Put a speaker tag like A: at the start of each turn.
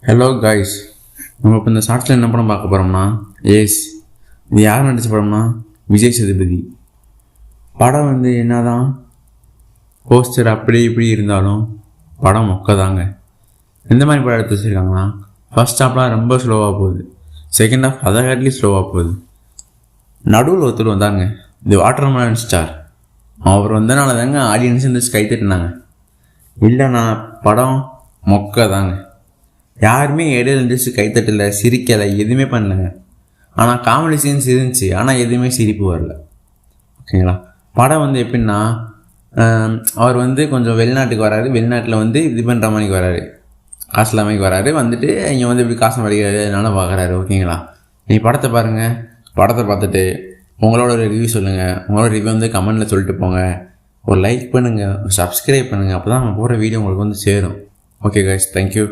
A: Hello guys, நம்ம இப்போ இந்த ஷார்ட்ஸில் என்ன படம் பார்க்க போகிறோம்னா இது யார் நடித்த படம்னா விஜய் சேதுபதி. படம் என்ன தான் போஸ்டர் அப்படி இப்படி இருந்தாலும் படம் மொக்கதாங்க. எந்த மாதிரி படம் எடுத்து வச்சுருக்காங்கன்னா, ஃபர்ஸ்ட் ஹாஃப்லாம் ரொம்ப ஸ்லோவாக போகுது, செகண்ட் ஹாஃப் அதை காட்டிலையும் ஸ்லோவாக போகுது. நடுவில் ஒருத்தர் வந்தாங்க, இது வாட்டர்மெலன் ஸ்டார். அவர் வந்தனால தாங்க ஆடியன்ஸ் இந்த கை தட்டினாங்க. இல்லைண்ணா படம் மொக்க தாங்க. யாருமே இடையில இருந்துச்சு கைத்தட்டலை, சிரிக்கலை, எதுவுமே பண்ணலைங்க. ஆனால் காமெடி சீன்ஸ் இருந்துச்சு, ஆனால் எதுவுமே சிரிப்பு வரல. ஓகேங்களா? படம் எப்படின்னா, அவர் கொஞ்சம் வெளிநாட்டுக்கு வராரு, வெளிநாட்டில் இது பண்ணுற மாதிரி வராரு, காசு இல்லாமல் வராரு, வந்துட்டு இங்கே இப்படி காசு படிக்கிறாரு, அதனால பார்க்குறாரு. ஓகேங்களா? நீ படத்தை பாருங்கள், படத்தை பார்த்துட்டு உங்களோட ரிவ்யூ சொல்லுங்கள். உங்களோட ரிவ்யூ கமெண்டில் சொல்லிட்டு போங்க. ஒரு லைக் பண்ணுங்கள், சப்ஸ்கிரைப் பண்ணுங்கள், அப்போ தான் நம்ம போகிற வீடியோ உங்களுக்கு சேரும். Okay guys, thank you.